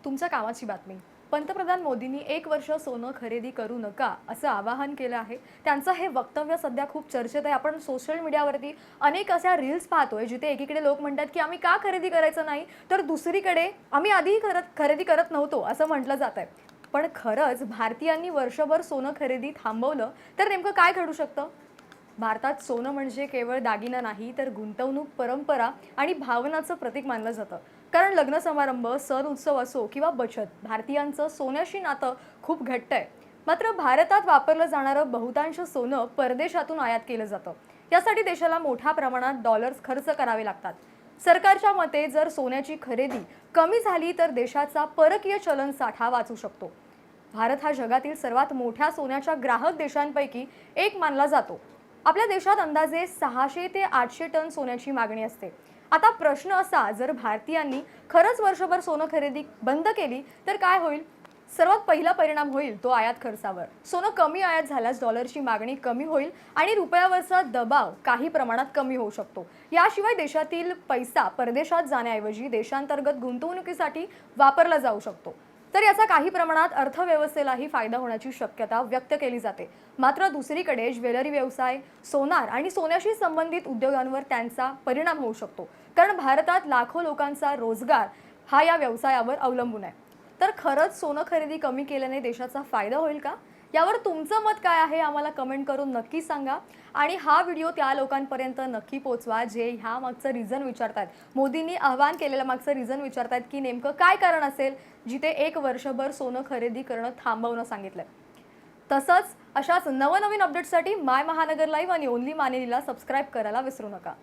तुमच्या कामाची बातमी. पंतप्रधान मोदींनी 1 वर्ष सोनं खरेदी करू नका असं आवाहन केलं आहे. त्यांचं हे वक्तव्य सध्या खूप चर्चेत आहे. आपण सोशल मीडियावरती अनेक अशा रील्स पाहतोय जिथे एकीकडे लोक म्हणतात की आम्ही का खरेदी करायचं नाही, तर दुसरीकडे आम्ही आधी खरेदी करत नव्हतो असं म्हटलं जात आहे. पण खरंच भारतीयांनी वर्षभर सोनं खरेदी थांबवलं तर नेमकं काय घडू शकतं? भारतात सोनं म्हणजे केवळ दागिना नाही, तर गुंतवणूक, परंपरा आणि भावनाचं प्रतीक मानलं जातं. कारण लग्न समारंभ, सण उत्सव असो किंवा बचत, भारतीयांचं सोन्याशी नातं खूप घट्ट आहे. मात्र भारतात वापरलं जाणारं बहुतांश सोनं परदेशातून आयात केलं जातं. यासाठी देशाला मोठ्या प्रमाणात डॉलर्स खर्च करावे लागतात. सरकारच्या मते जर सोन्याची खरेदी कमी झाली तर देशाचा परकीय चलन साठा वाचू शकतो. भारत हा जगातील सर्वात मोठ्या सोन्याच्या ग्राहक देशांपैकी एक मानला जातो. आपल्या देशात अंदाजे 600 ते 800 टन सोन्याची मागणी असते. आता प्रश्न असा, जर भारतीयांनी खरंच वर्षभर सोनं खरेदी बंद केली तर काय होईल? सर्वात पहिला परिणाम होईल तो आयात खर्चावर. सोनं कमी आयात झाल्यास डॉलरची मागणी कमी होईल आणि रुपयावरचा दबाव काही प्रमाणात कमी होऊ शकतो. याशिवाय देशातील पैसा परदेशात जाण्याऐवजी देशांतर्गत गुंतवणुकीसाठी वापरला जाऊ शकतो. तर याचा काही प्रमाणात अर्थव्यवस्थेलाही फायदा होण्याची शक्यता व्यक्त केली जाते. मात्र दुसरीकडे ज्वेलरी व्यवसाय, सोनार आणि सोन्याशी संबंधित उद्योगांवर त्यांचा परिणाम होऊ शकतो. कारण भारतात लाखो लोकांचा रोजगार हा या व्यवसायावर अवलंबून आहे. तर खरंच सोनं खरेदी कमी केल्याने देशाचा फायदा होईल का? यावर तुमचं मत काय आहे आम्हाला कमेंट करून नक्की सांगा. आणि हा व्हिडिओ त्या लोकांपर्यंत नक्की पोहोचवा जे ह्या मागचं रिझन विचारतात. मोदींनी आवाहन केलेलं मागचं रिझन विचारतात की नेमकं काय कारण असेल जिथे 1 वर्षभर सोनं खरेदी करणं थांबवणं सांगितलंय. तसंच अशाच नवनवीन अपडेट्ससाठी माय महानगर लाईव्ह आणि ओनली मानेलीला सबस्क्राईब करायला विसरू नका.